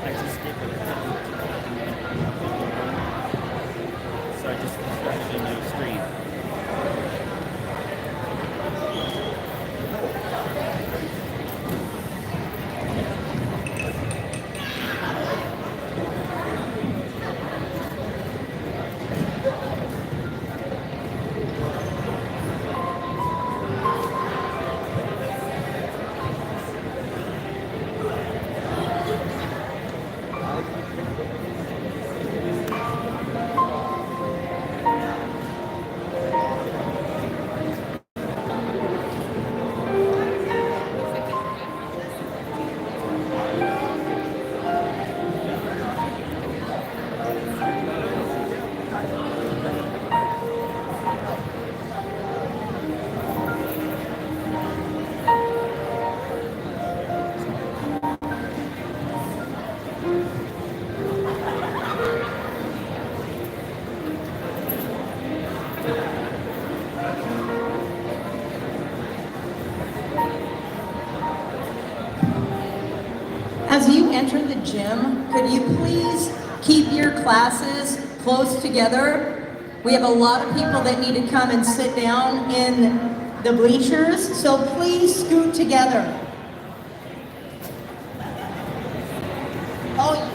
I just did what it so I just started a new street. As you enter the gym, could you please keep your classes close together? We have a lot of people that need to come and sit down in the bleachers, so please scoot together. Oh,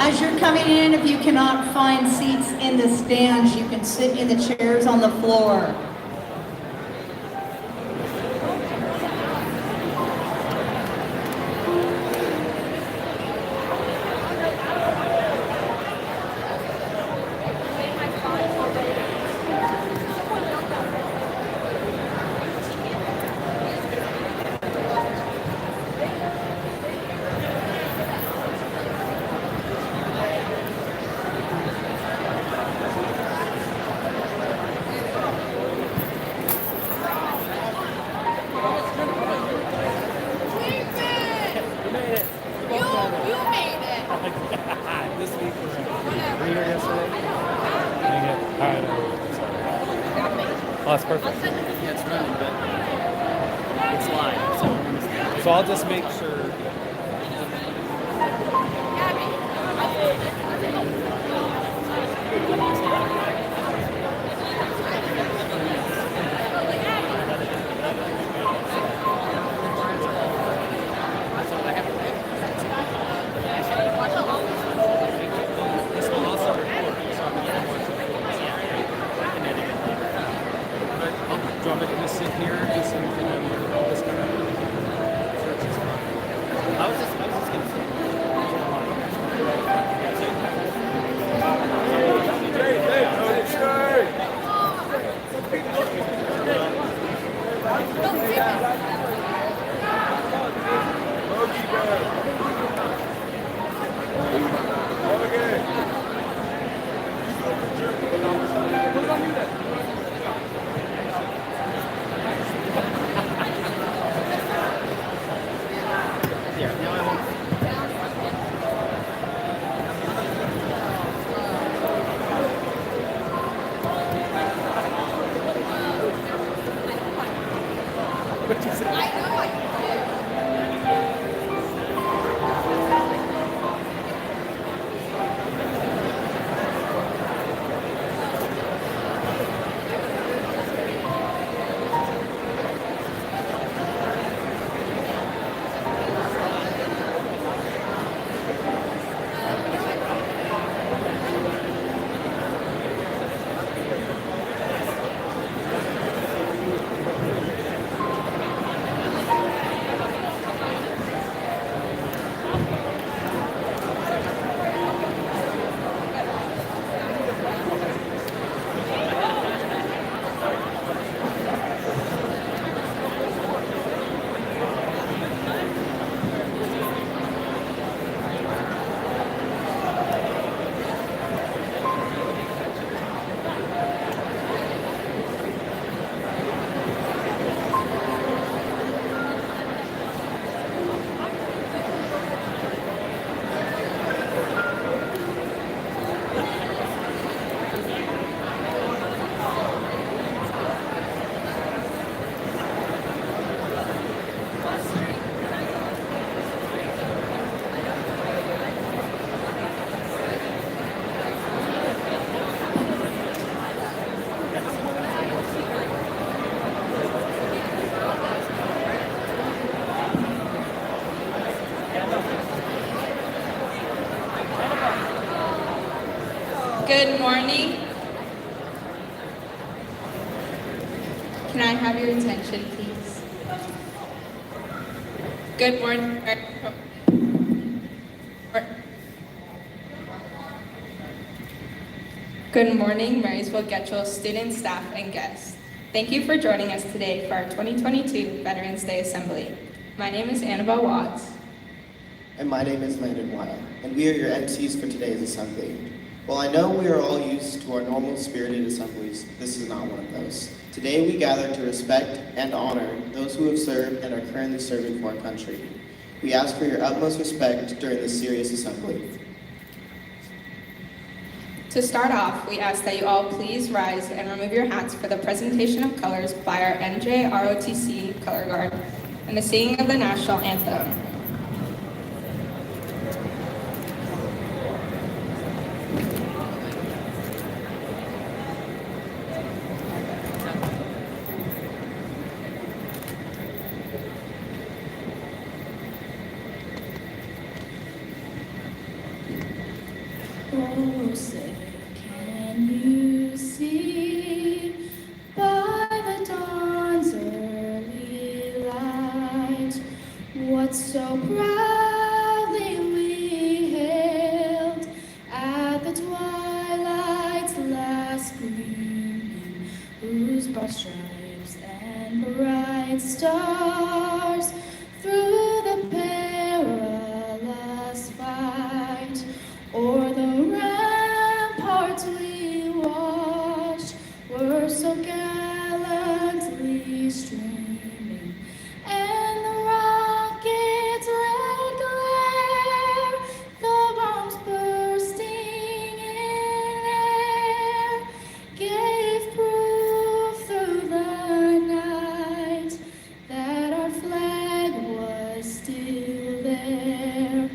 As you're coming in, if you cannot find seats in the stands, you can sit in the chairs on the floor. This week were you here yesterday? Dang it. Alright. Oh, that's perfect. Yeah, it's running, but it's live, so So I'll just make sure. this will also record, so I'm going to watch it. I can edit it later. But do you want me to just sit here just so you can have all this kind of I was just going to say. Yeah, now I won't. What'd you say? Good morning. Can I have your attention, please? Good morning. Good morning, Marysville Getchell students, staff, and guests. Thank you for joining us today for our 2022 Veterans Day Assembly. My name is Annabelle Watts. And my name is Landon Weil, and we are your MCs for today's assembly. While I know we are all used to our normal spirited assemblies, this is not one of those. Today we gather to respect and honor those who have served and are currently serving for our country. We ask for your utmost respect during this serious assembly. To start off, we ask that you all please rise and remove your hats for the presentation of colors by our NJROTC Color Guard and the singing of the national anthem. Oh, say, can you see by the dawn's early light what so proudly we hailed at the twilight's last gleaming, whose broad stripes and bright stars through the perilous fight o'er the ramparts we watched were so gallantly streaming, and the rocket's red glare, the bombs bursting in air, gave proof through the night that our flag was still there.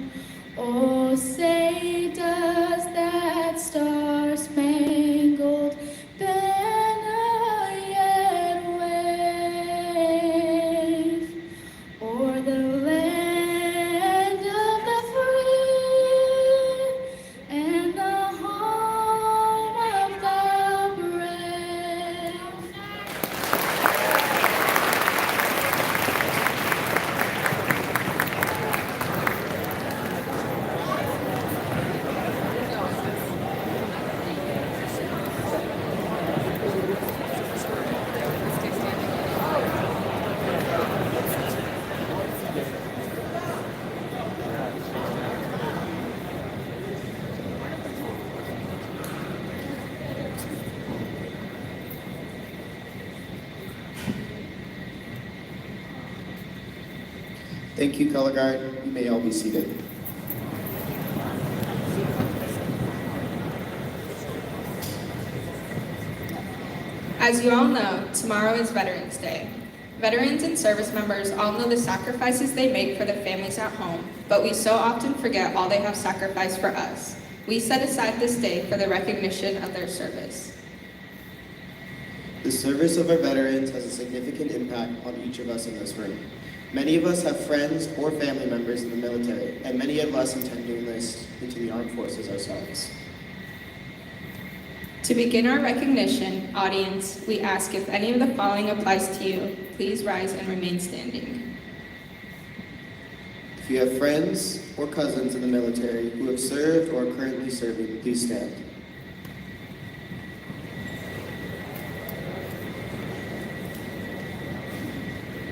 Oh, say does that star-spangled banner yet wave o'er the land of the free and the home of the brave? Thank you, Color Guard. You may all be seated. As you all know, tomorrow is Veterans Day. Veterans and service members all know the sacrifices they make for the families at home, but we so often forget all they have sacrificed for us. We set aside this day for the recognition of their service. The service of our veterans has a significant impact on each of us in this room. Many of us have friends or family members in the military, and many of us intend to enlist into the armed forces ourselves. To begin our recognition, audience, we ask if any of the following applies to you. Please rise and remain standing. If you have friends or cousins in the military who have served or are currently serving, please stand.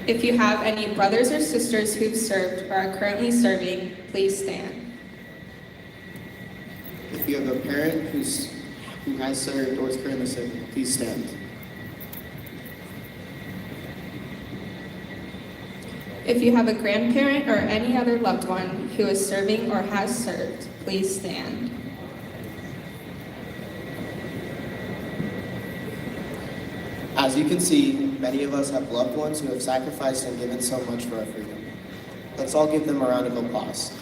If you have any brothers or sisters who've served or are currently serving, please stand. If you have a parent who has served or is currently serving, please stand. If you have a grandparent or any other loved one who is serving or has served, please stand. As you can see, many of us have loved ones who have sacrificed and given so much for our freedom. Let's all give them a round of applause.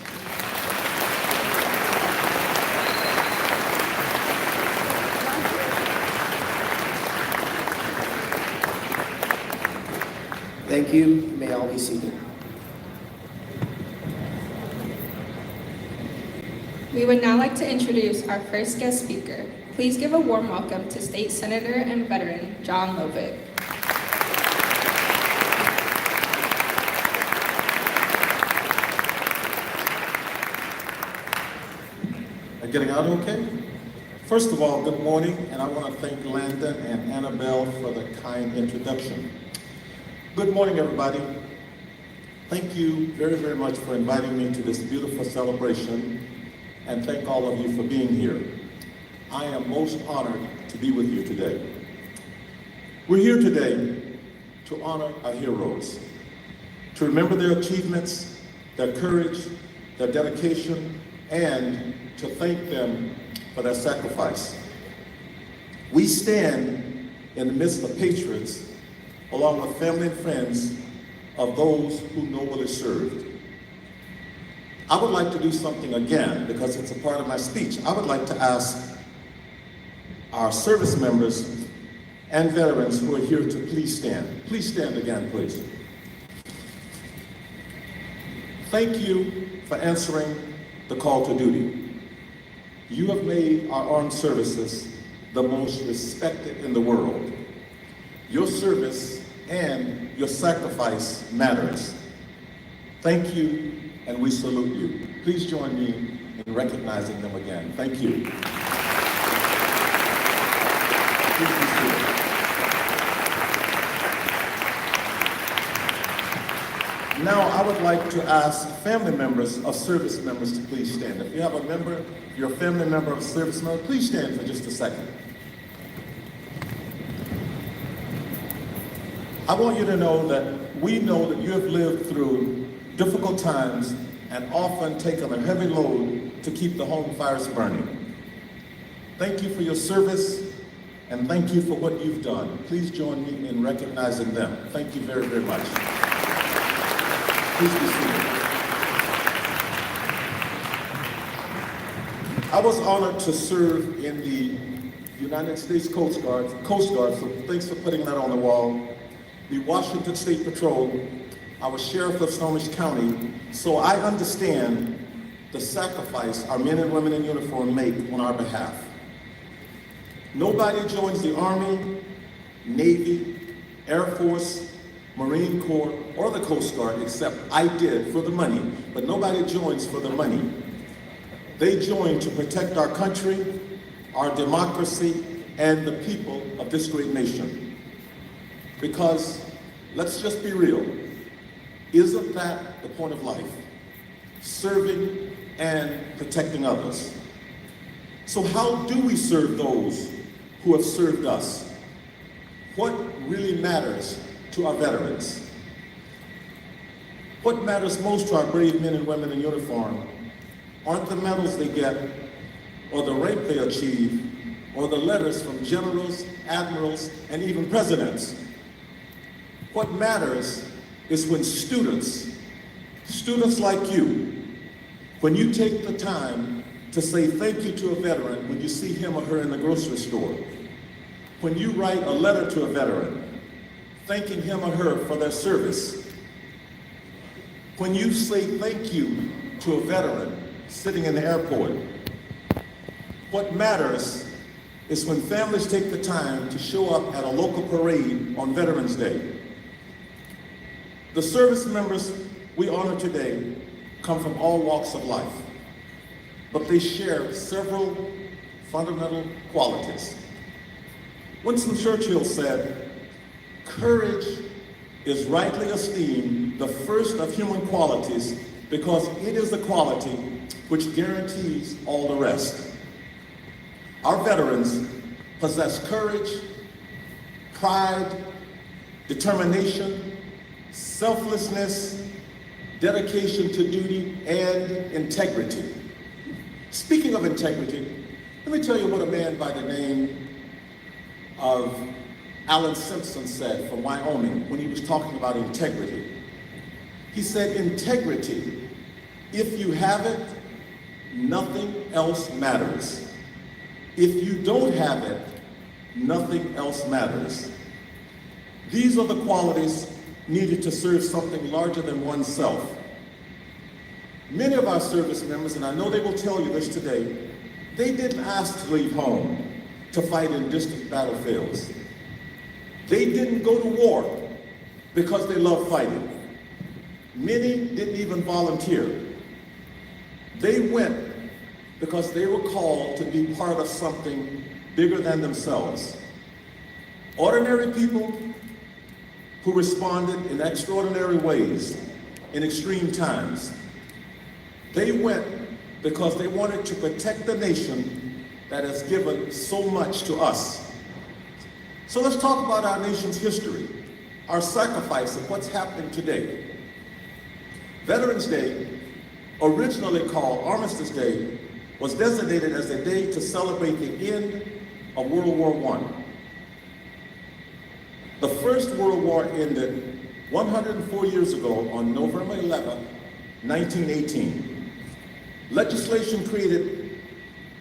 Thank you. You may all be seated. We would now like to introduce our first guest speaker. Please give a warm welcome to State Senator and veteran John Lovick. Getting out okay? First of all, good morning, and I want to thank Landon and Annabelle for the kind introduction. Good morning, everybody. Thank you very, very much for inviting me to this beautiful celebration, and thank all of you for being here. I am most honored to be with you today. We're here today to honor our heroes, to remember their achievements, their courage, their dedication, and to thank them for their sacrifice. We stand in the midst of patriots, along with family and friends of those who nobly served. I would like to do something again because it's a part of my speech. I would like to ask our service members and veterans who are here to please stand. Please stand again, please. Thank you for answering the call to duty. You have made our armed services the most respected in the world. Your service and your sacrifice matters. Thank you, and we salute you. Please join me in recognizing them again. Thank you. Please be seated. Now, I would like to ask family members of service members to please stand. If you have a member, if you're a family member of a service member, please stand for just a second. I want you to know that we know that you have lived through difficult times and often taken a heavy load to keep the home fires burning. Thank you for your service, and thank you for what you've done. Please join me in recognizing them. Thank you very, very much. Please be seated. I was honored to serve in the United States Coast Guard, so thanks for putting that on the wall. The Washington State Patrol. I was sheriff of Snohomish County, so I understand the sacrifice our men and women in uniform make on our behalf. Nobody joins the Army, Navy, Air Force, Marine Corps, or the Coast Guard, except I did for the money, but nobody joins for the money. They join to protect our country, our democracy, and the people of this great nation. Because, let's just be real, isn't that the point of life? Serving and protecting others. So how do we serve those who have served us? What really matters to our veterans? What matters most to our brave men and women in uniform aren't the medals they get, or the rank they achieve, or the letters from generals, admirals, and even presidents. What matters is when students like you, when you take the time to say thank you to a veteran when you see him or her in the grocery store, when you write a letter to a veteran, thanking him or her for their service, when you say thank you to a veteran sitting in the airport. What matters is when families take the time to show up at a local parade on Veterans Day. The service members we honor today come from all walks of life, but they share several fundamental qualities. Winston Churchill said, "Courage is rightly esteemed the first of human qualities because it is the quality which guarantees all the rest." Our veterans possess courage, pride, determination, selflessness, dedication to duty, and integrity. Speaking of integrity, let me tell you what a man by the name of Alan Simpson said from Wyoming when he was talking about integrity. He said, "Integrity, if you have it, nothing else matters. If you don't have it, nothing else matters." These are the qualities needed to serve something larger than oneself. Many of our service members, and I know they will tell you this today, they didn't ask to leave home to fight in distant battlefields. They didn't go to war because they love fighting. Many didn't even volunteer. They went because they were called to be part of something bigger than themselves. Ordinary people who responded in extraordinary ways in extreme times. They went because they wanted to protect the nation that has given so much to us. So let's talk about our nation's history, our sacrifice, and what's happening today. Veterans Day, originally called Armistice Day, was designated as a day to celebrate the end of World War I. The First World War ended 104 years ago on November 11, 1918. Legislation created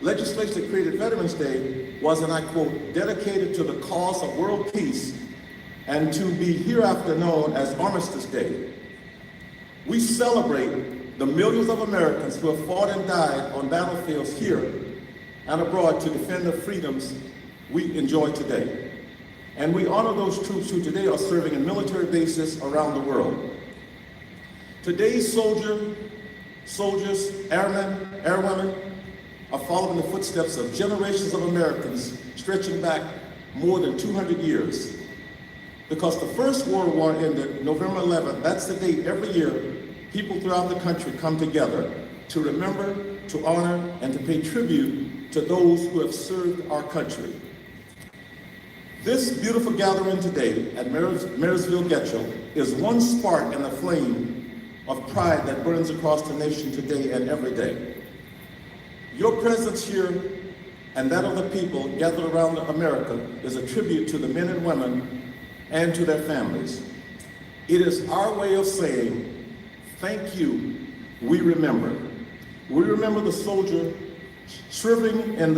Veterans Day was, and I quote, "dedicated to the cause of world peace and to be hereafter known as Armistice Day." We celebrate the millions of Americans who have fought and died on battlefields here and abroad to defend the freedoms we enjoy today. And we honor those troops who today are serving in military bases around the world. Today's soldiers, airmen, airwomen are following the footsteps of generations of Americans stretching back more than 200 years. Because the first World War ended November 11th, that's the date every year people throughout the country come together to remember, to honor, and to pay tribute to those who have served our country. This beautiful gathering today at Marysville, Getchell is one spark in the flame of pride that burns across the nation today and every day. Your presence here and that of the people gathered around America is a tribute to the men and women and to their families. It is our way of saying, thank you, we remember. We remember the soldier serving and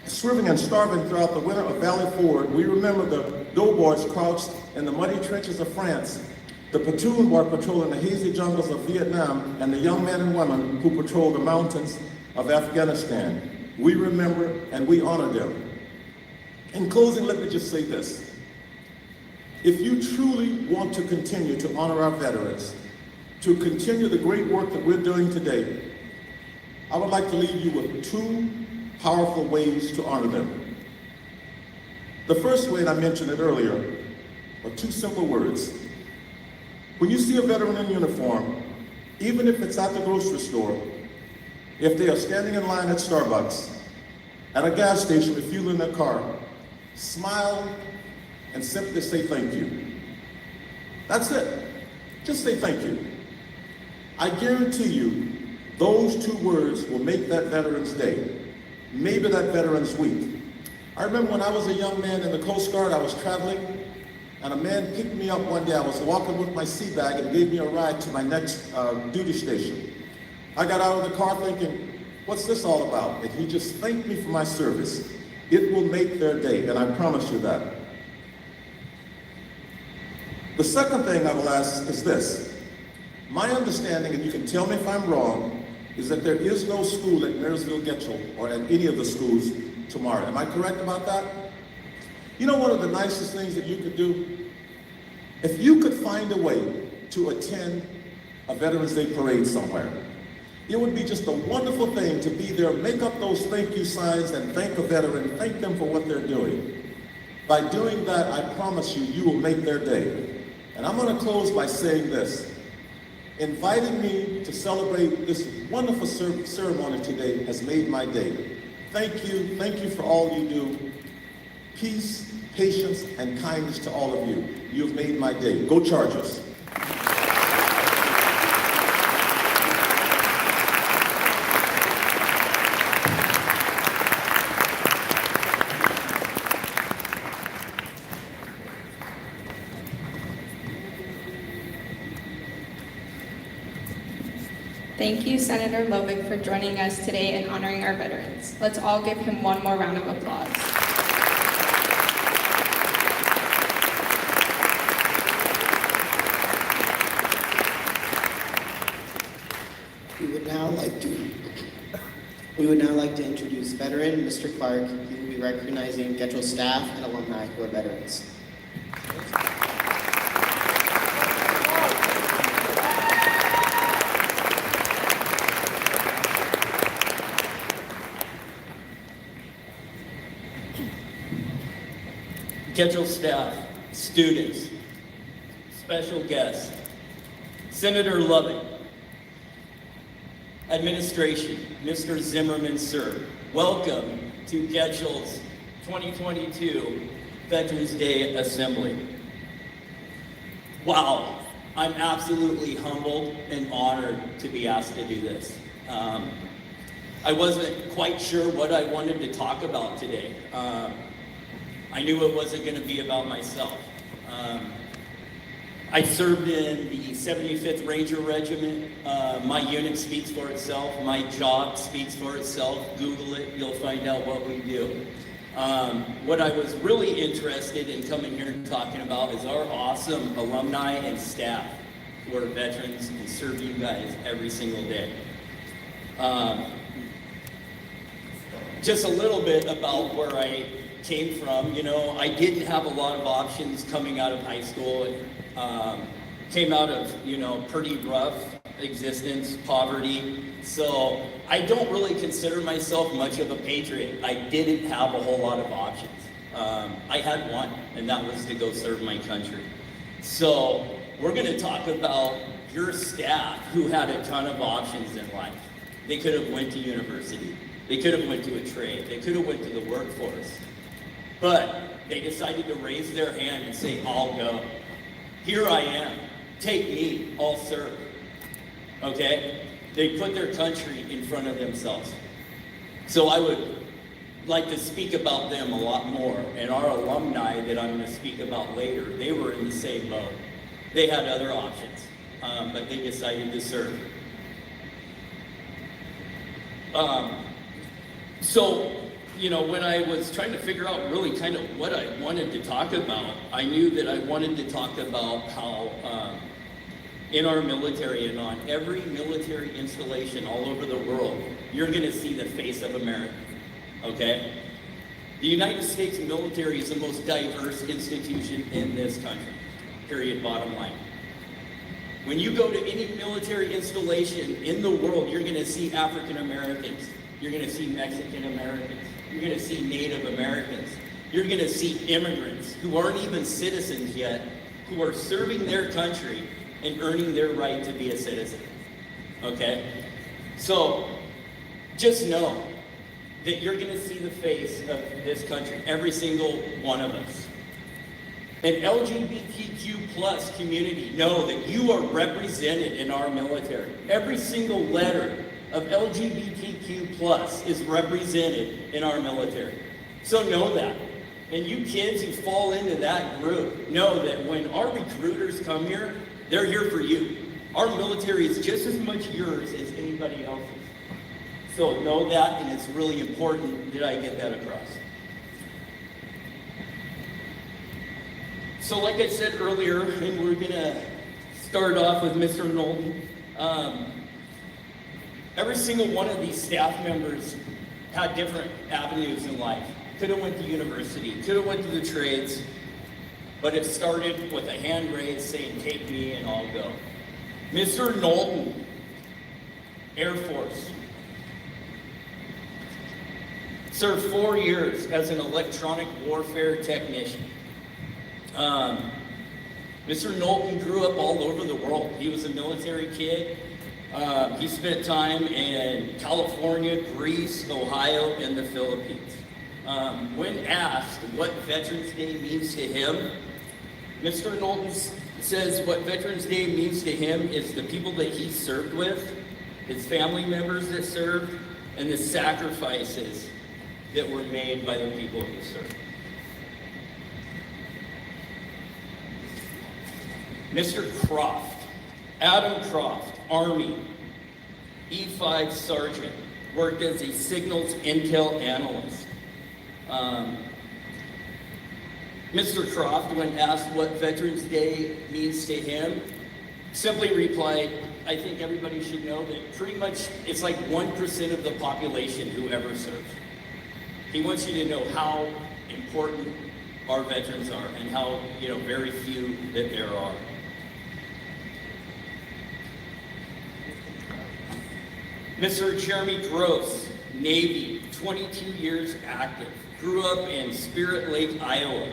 starving throughout the winter of Valley Forge. We remember the doughboys crouched in the muddy trenches of France, the platoon boy patrolling the hazy jungles of Vietnam, and the young men and women who patrol the mountains of Afghanistan. We remember and we honor them. In closing, let me just say this. If you truly want to continue to honor our veterans, to continue the great work that we're doing today, I would like to leave you with two powerful ways to honor them. The first way, and I mentioned it earlier, are two simple words. When you see a veteran in uniform, even if it's at the grocery store, if they are standing in line at Starbucks, at a gas station refueling their car, smile and simply say thank you. That's it. Just say thank you. I guarantee you, those two words will make that veteran's day, maybe that veteran's week. I remember when I was a young man in the Coast Guard, I was traveling, and a man picked me up one day. I was walking with my sea bag and gave me a ride to my next duty station. I got out of the car thinking, what's this all about? And he just thanked me for my service. It will make their day, and I promise you that. The second thing I will ask is this. My understanding, and you can tell me if I'm wrong, is that there is no school at Marysville, Getchell, or at any of the schools tomorrow. Am I correct about that? You know one of the nicest things that you could do? If you could find a way to attend a Veterans Day parade somewhere, it would be just a wonderful thing to be there, make up those thank you signs and thank a veteran, thank them for what they're doing. By doing that, I promise you, you will make their day. And I'm going to close by saying this. Inviting me to celebrate this wonderful ceremony today has made my day. Thank you for all you do. Peace, patience, and kindness to all of you. You've made my day. Go Chargers. Thank you, Senator Lovick, for joining us today and honoring our veterans. Let's all give him one more round of applause. We would now like to introduce veteran Mr. Clark. He will be recognizing Getchell staff and alumni who are veterans. Getchell staff, students, special guests, Senator Lovick, administration, Mr. Zimmerman, sir, welcome to Getchell's 2022 Veterans Day Assembly. Wow, I'm absolutely humbled and honored to be asked to do this. I wasn't quite sure what I wanted to talk about today. I knew it wasn't going to be about myself. I served in the 75th Ranger Regiment. My unit speaks for itself. My job speaks for itself. Google it, you'll find out what we do. What I was really interested in coming here and talking about is our awesome alumni and staff who are veterans and serve you guys every single day. just a little bit about where I came from. You know, I didn't have a lot of options coming out of high school. Came out of, you know, pretty rough existence, poverty. So I don't really consider myself much of a patriot. I didn't have a whole lot of options. I had one, and that was to go serve my country. So we're going to talk about your staff who had a ton of options in life. They could have went to university. They could have went to a trade. They could have went to the workforce. But they decided to raise their hand and say, I'll go. Here I am. Take me. I'll serve. Okay? They put their country in front of themselves. So I would like to speak about them a lot more. And our alumni that I'm going to speak about later, they were in the same boat. They had other options, but they decided to serve. So, you know, when I was trying to figure out really kind of what I wanted to talk about, I knew that I wanted to talk about how in our military and on every military installation all over the world, you're going to see the face of America, okay? The United States military is the most diverse institution in this country, period, bottom line. When you go to any military installation in the world, you're going to see African Americans, you're going to see Mexican Americans, you're going to see Native Americans, you're going to see immigrants who aren't even citizens yet, who are serving their country and earning their right to be a citizen, okay? So just know that you're going to see the face of this country, every single one of us. An LGBTQ plus community, know that you are represented in our military. Every single letter of LGBTQ plus is represented in our military. So know that. And you kids who fall into that group, know that when our recruiters come here, they're here for you. Our military is just as much yours as anybody else's. So know that, and it's really important that I get that across. So like I said earlier, and we're gonna start off with Mr. Knowlton. Every single one of these staff members had different avenues in life. Could have went to university, could have went to the trades, but it started with a hand raised saying, take me and I'll go. Mr. Knowlton, Air Force. Served 4 years as an electronic warfare technician. Mr. Knowlton grew up all over the world. He was a military kid. He spent time in California, Greece, Ohio, and the Philippines. When asked what Veterans Day means to him, Mr. Knowlton says what Veterans Day means to him is the people that he served with, his family members that served, and the sacrifices that were made by the people he served. Mr. Croft, Adam Croft, Army, E5 Sergeant, worked as a signals intel analyst. Mr. Croft, when asked what Veterans Day means to him, simply replied, I think everybody should know that pretty much it's like 1% of the population who ever served. He wants you to know how important our veterans are and how, very few that there are. Mr. Jeremy Gross, Navy, 22 years active, grew up in Spirit Lake, Iowa,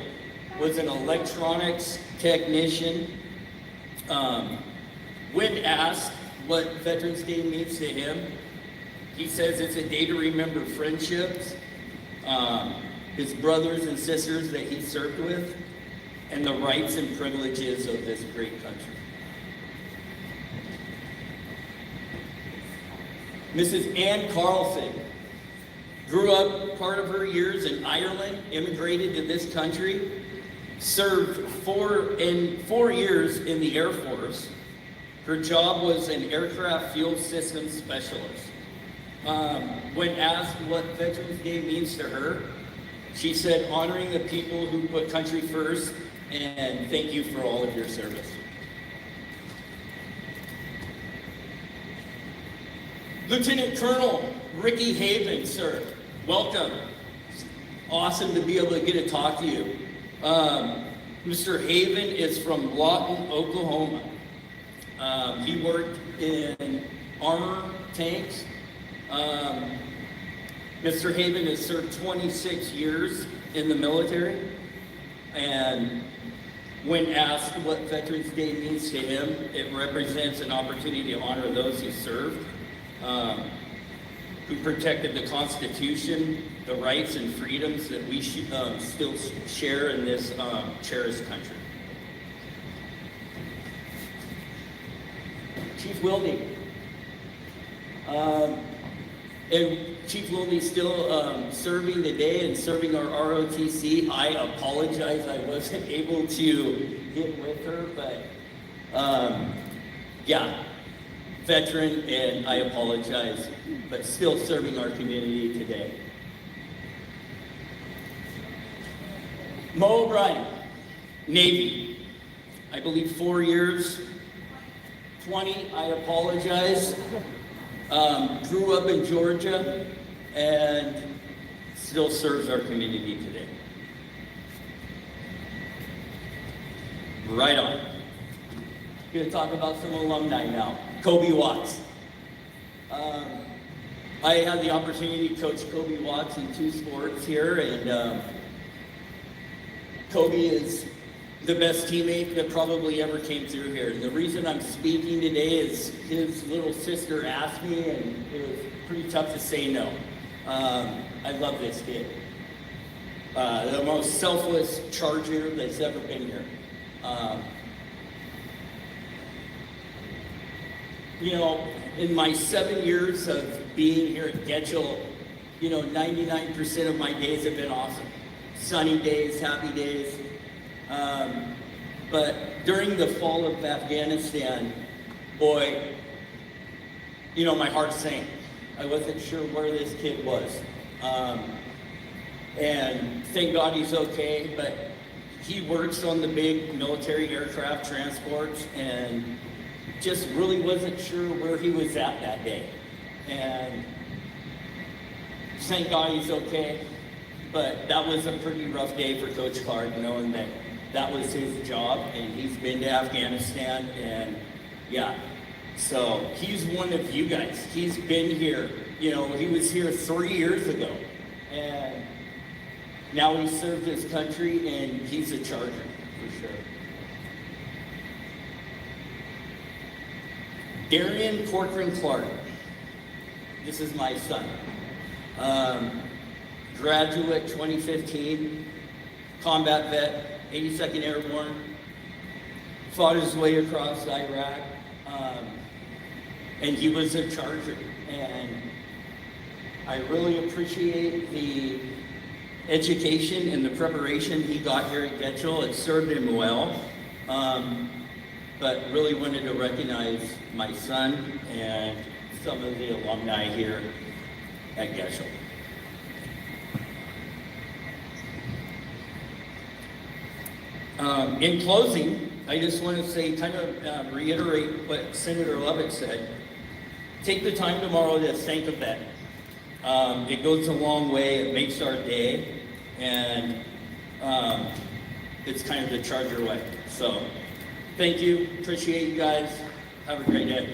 was an electronics technician. When asked what Veterans Day means to him, he says it's a day to remember friendships, his brothers and sisters that he served with, and the rights and privileges of this great country. Mrs. Ann Carlson grew up part of her years in Ireland, immigrated to this country, served 4 years in the Air Force. Her job was an aircraft fuel systems specialist. When asked what Veterans Day means to her, she said, honoring the people who put country first, and thank you for all of your service. Lieutenant Colonel Ricky Haven, sir, welcome. Awesome to be able to get to talk to you. Mr. Haven is from Lawton, Oklahoma. He worked in armor tanks. Mr. Haven has served 26 years in the military, and when asked what Veterans Day means to him, it represents an opportunity to honor those who served, who protected the Constitution, the rights and freedoms that we still share in this cherished country. Chief Wilde. And Chief Wilde's still serving today and serving our ROTC. I apologize, I wasn't able to get with her, but yeah, veteran, and I apologize, but still serving our community today. Mo O'Brien, Navy, I believe 4 years, 20, I apologize. Grew up in Georgia and still serves our community today. Right on. Going to talk about some alumni now. Kobe Watts. I had the opportunity to coach Kobe Watts in 2 sports here, and Kobe is the best teammate that probably ever came through here. And the reason I'm speaking today is his little sister asked me, and it was pretty tough to say no. I love this kid. The most selfless Charger that's ever been here. You know, in my 7 years of being here at Getchell, you know, 99% of my days have been awesome. Sunny days, happy days. But during the fall of Afghanistan, boy, you know, my heart sank. I wasn't sure where this kid was. And thank God he's okay, but he works on the big military aircraft transports and just really wasn't sure where he was at that day. And thank God he's okay. But that was a pretty rough day for Coach Clark, knowing that that was his job, and he's been to Afghanistan, and yeah. So he's one of you guys. He's been here. You know, he was here 3 years ago, and now he served his country, and he's a Charger, for sure. Darian Corcoran Clark. This is my son. Graduate 2015, combat vet, 82nd Airborne, fought his way across Iraq, and he was a Charger. And I really appreciate the education and the preparation he got here at Getchell. It served him well, but really wanted to recognize my son and some of the alumni here at Getchell. In closing, I just want to say, kind of reiterate what Senator Lubbock said. Take the time tomorrow to thank a vet. It goes a long way, it makes our day, and it's kind of the Charger way. So, thank you, appreciate you guys, have a great day.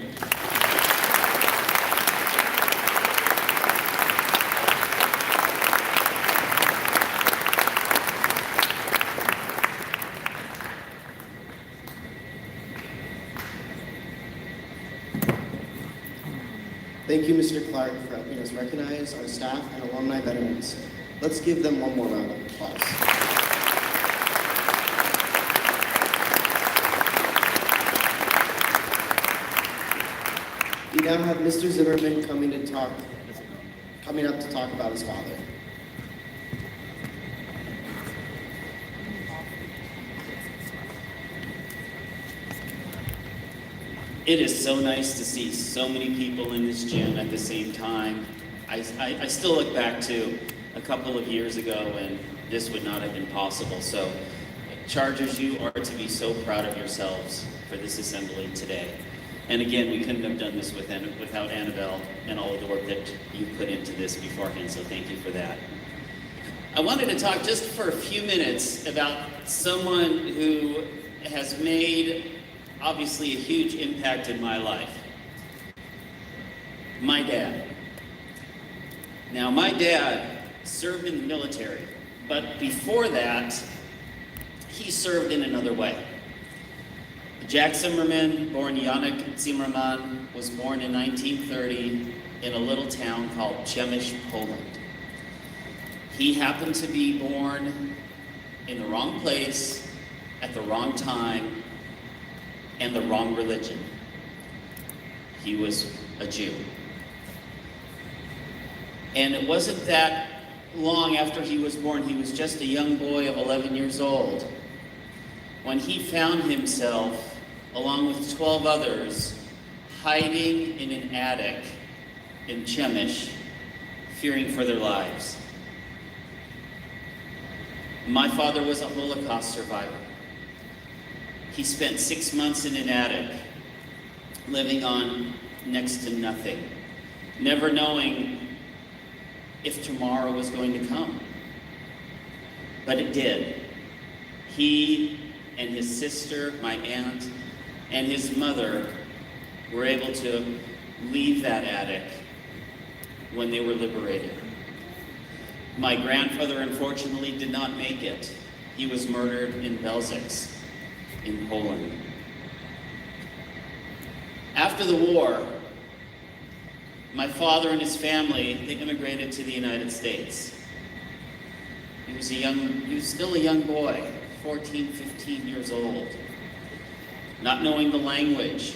Thank you, Mr. Clark, for helping us recognize our staff and alumni veterans. Let's give them one more round of applause. We now have Mr. Zimmerman coming up to talk about his father. It is so nice to see so many people in this gym at the same time. I still look back to a couple of years ago when this would not have been possible. So, Chargers, you are to be so proud of yourselves for this assembly today. And again, we couldn't have done this without Annabelle and all of the work that you put into this beforehand, so thank you for that. I wanted to talk just for a few minutes about someone who has made, obviously, a huge impact in my life. My dad. Now, my dad served in the military, but before that, he served in another way. Jack Zimmerman, born Janek Zimmerman, was born in 1930 in a little town called Przemyśl, Poland. He happened to be born in the wrong place, at the wrong time, and the wrong religion. He was a Jew. And it wasn't that long after he was born, he was just a young boy of 11 years old, when he found himself, along with 12 others, hiding in an attic in Przemyśl, fearing for their lives. My father was a Holocaust survivor. He spent 6 months in an attic, living on next to nothing, never knowing if tomorrow was going to come. But it did. He and his sister, my aunt, and his mother were able to leave that attic when they were liberated. My grandfather, unfortunately, did not make it. He was murdered in Belzec, in Poland. After the war, my father and his family, they immigrated to the United States. He was still a young boy, 14, 15 years old, not knowing the language,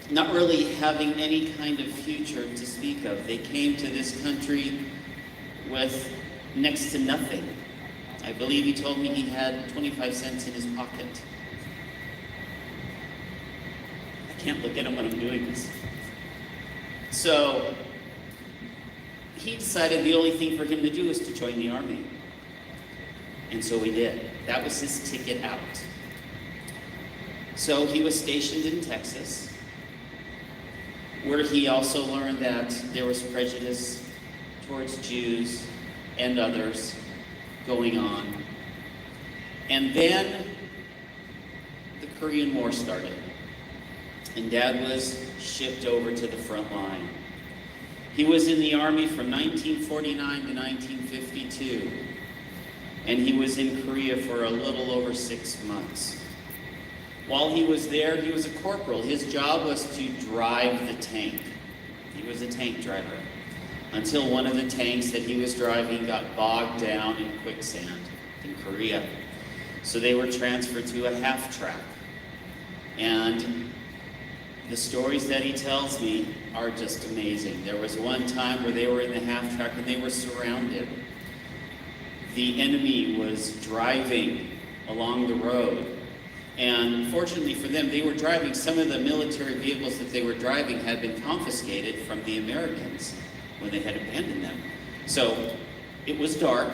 not really having any kind of future to speak of. They came to this country with next to nothing. I believe he told me he had 25 cents in his pocket. I can't look at him when I'm doing this. So he decided the only thing for him to do was to join the army. And so he did. That was his ticket out. So he was stationed in Texas, where he also learned that there was prejudice towards Jews and others going on. And then the Korean War started, and Dad was shipped over to the front line. He was in the Army from 1949 to 1952, and he was in Korea for a little over 6 months. While he was there, he was a corporal. His job was to drive the tank. He was a tank driver, until one of the tanks that he was driving got bogged down in quicksand in Korea. So they were transferred to a half-track. And the stories that he tells me are just amazing. There was one time where they were in the half-track and they were surrounded. The enemy was driving along the road. And fortunately for them, they were driving, some of the military vehicles that they were driving had been confiscated from the Americans when they had abandoned them. So it was dark.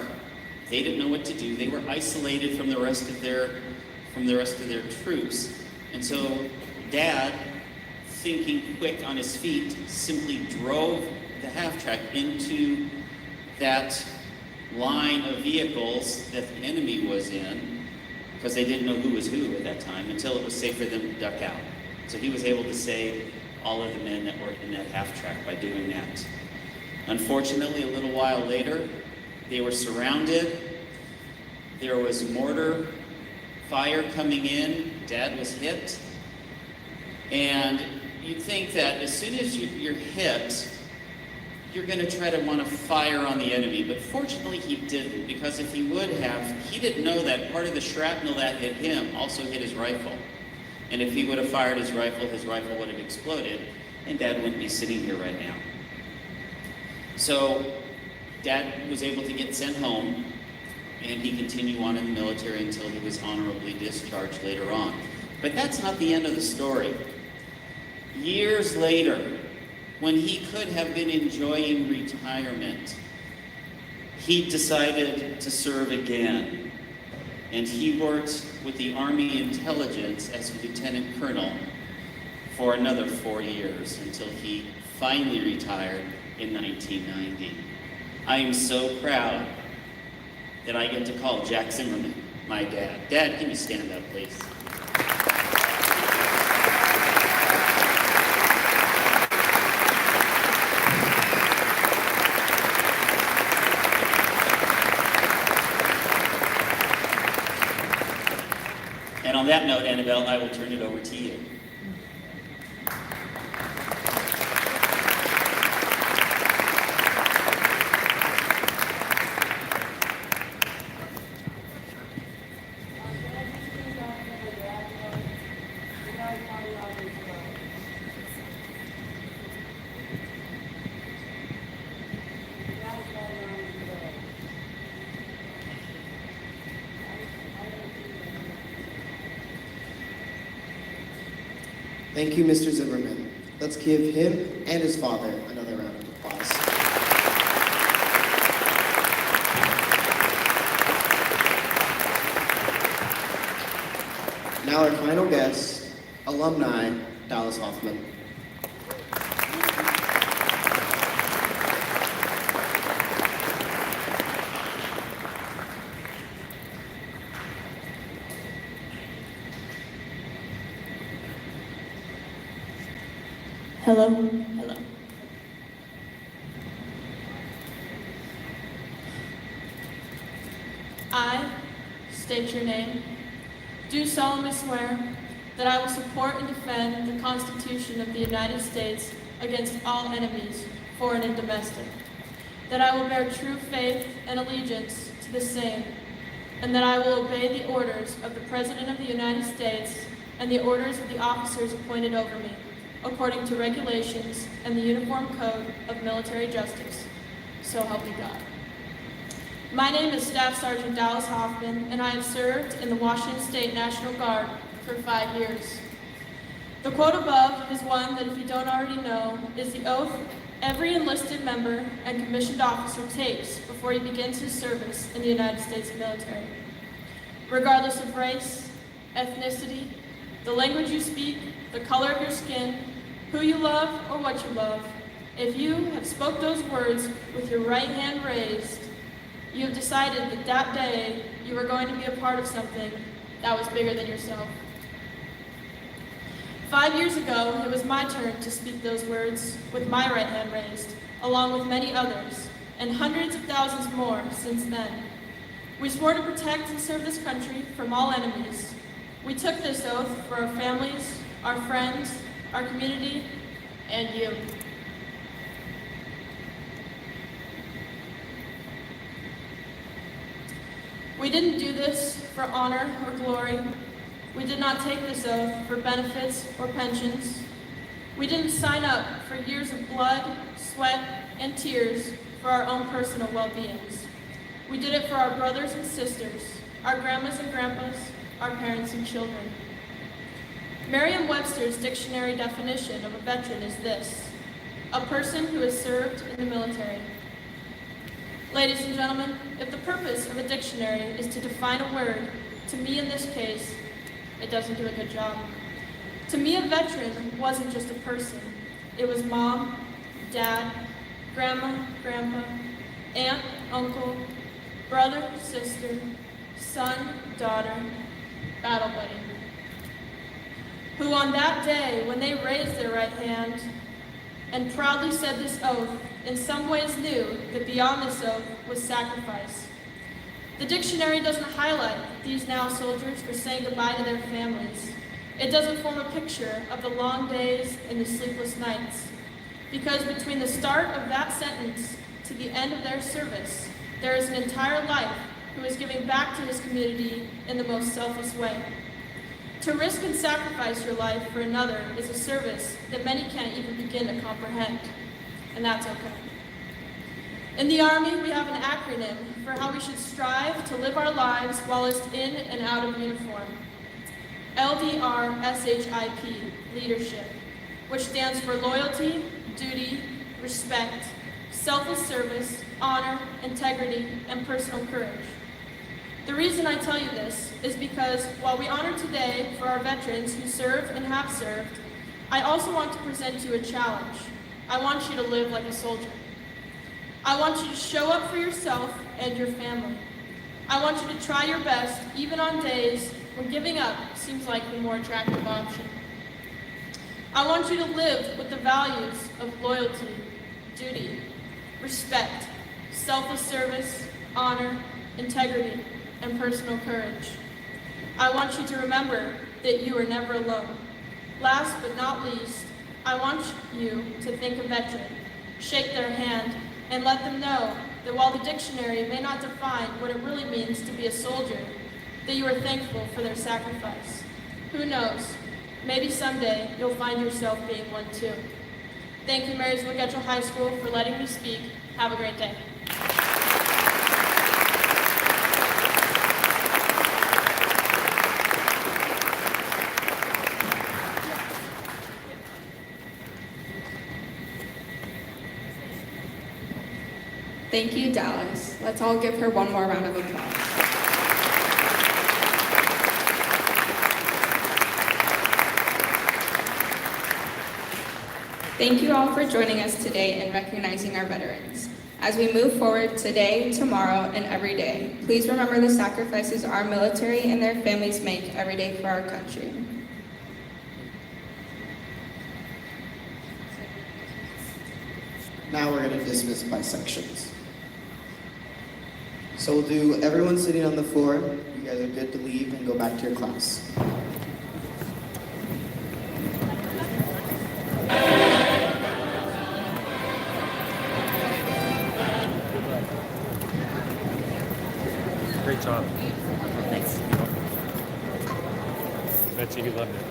They didn't know what to do. They were isolated from the rest of their troops. And so Dad, thinking quick on his feet, simply drove the half-track into that line of vehicles that the enemy was in, because they didn't know who was who at that time, until it was safe for them to duck out. So he was able to save all of the men that were in that half-track by doing that. Unfortunately, a little while later, they were surrounded. There was mortar fire coming in. Dad was hit. And you'd think that as soon as you're hit, you're going to try to want to fire on the enemy. But fortunately, he didn't, because if he would have, he didn't know that part of the shrapnel that hit him also hit his rifle. And if he would have fired his rifle would have exploded, and Dad wouldn't be sitting here right now. So Dad was able to get sent home, and he continued on in the military until he was honorably discharged later on. But that's not the end of the story. Years later, when he could have been enjoying retirement, he decided to serve again. And he worked with the Army Intelligence as a lieutenant colonel for another 4 years until he finally retired in 1990. I am so proud that I get to call Jack Zimmerman my dad. Dad, can you stand up, please? And on that note, Annabelle, I will turn it over to you. Thank you, Mr. Zimmerman. Let's give him and his father another round of applause. Now our final guest, alumni Dallas Hoffman. Hello. Hello. I state your name. Do solemnly swear that I will support and defend the Constitution of the United States against all enemies, foreign and domestic. That I will bear true faith and allegiance to the same, and that I will obey the orders of the President of the United States and the orders of the officers appointed over me, according to regulations and the Uniform Code of Military Justice. So help me God. My name is Staff Sergeant Dallas Hoffman, and I have served in the Washington State National Guard for 5 years. The quote above is one that, if you don't already know, is the oath every enlisted member and commissioned officer takes before he begins his service in the United States military. Regardless of race, ethnicity, the language you speak, the color of your skin, who you love or what you love, if you have spoke those words with your right hand raised, you have decided that that day you are going to be a part of something that was bigger than yourself. 5 years ago, it was my turn to speak those words with my right hand raised, along with many others, and hundreds of thousands more since then. We swore to protect and serve this country from all enemies. We took this oath for our families, our friends, our community, and you. We didn't do this for honor or glory. We did not take this oath for benefits or pensions. We didn't sign up for years of blood, sweat, and tears for our own personal well-beings. We did it for our brothers and sisters, our grandmas and grandpas, our parents and children. Merriam-Webster's dictionary definition of a veteran is this: a person who has served in the military. Ladies and gentlemen, if the purpose of a dictionary is to define a word, to me in this case, it doesn't do a good job. To me, a veteran wasn't just a person. It was mom, dad, grandma, grandpa, aunt, uncle, brother, sister, son, daughter, battle buddy, who on that day, when they raised their right hand and proudly said this oath, in some ways knew that beyond this oath was sacrifice. The dictionary doesn't highlight these now soldiers for saying goodbye to their families. It doesn't form a picture of the long days and the sleepless nights, because between the start of that sentence to the end of their service, there is an entire life who is giving back to his community in the most selfless way. To risk and sacrifice your life for another is a service that many can't even begin to comprehend, and that's okay. In the Army, we have an acronym for how we should strive to live our lives whilst in and out of uniform. LDR-SHIP, leadership, which stands for loyalty, duty, respect, selfless service, honor, integrity, and personal courage. The reason I tell you this is because while we honor today for our veterans who serve and have served, I also want to present you a challenge. I want you to live like a soldier. I want you to show up for yourself and your family. I want you to try your best, even on days when giving up seems like the more attractive option. I want you to live with the values of loyalty, duty, respect, selfless service, honor, integrity, and personal courage. I want you to remember that you are never alone. Last but not least, I want you to think a veteran, shake their hand, and let them know that while the dictionary may not define what it really means to be a soldier, that you are thankful for their sacrifice. Who knows, maybe someday you'll find yourself being one too. Thank you, Marysville Getchell High School, for letting me speak. Have a great day. Thank you, Dallas. Let's all give her one more round of applause. Thank you all for joining us today and recognizing our veterans. As we move forward today, tomorrow, and every day, please remember the sacrifices our military and their families make every day for our country. Now we're going to dismiss by sections. So we'll do everyone sitting on the floor. You guys are good to leave and go back to your class. Great job. Thanks. Bet you loved it.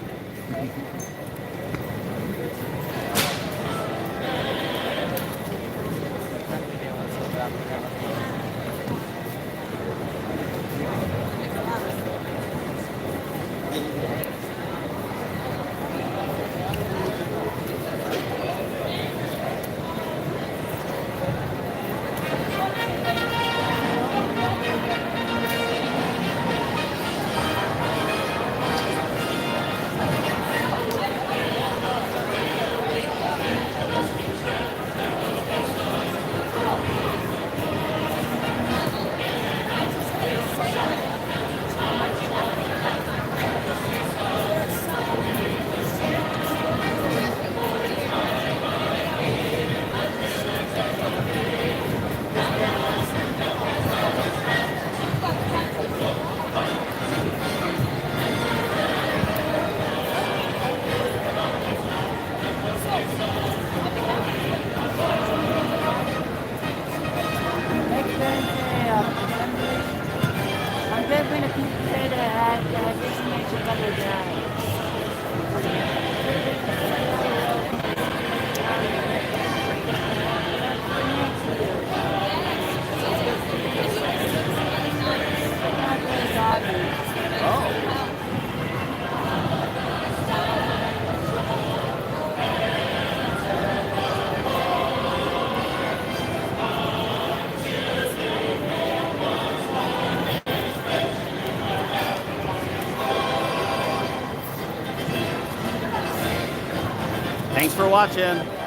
Thanks for watching.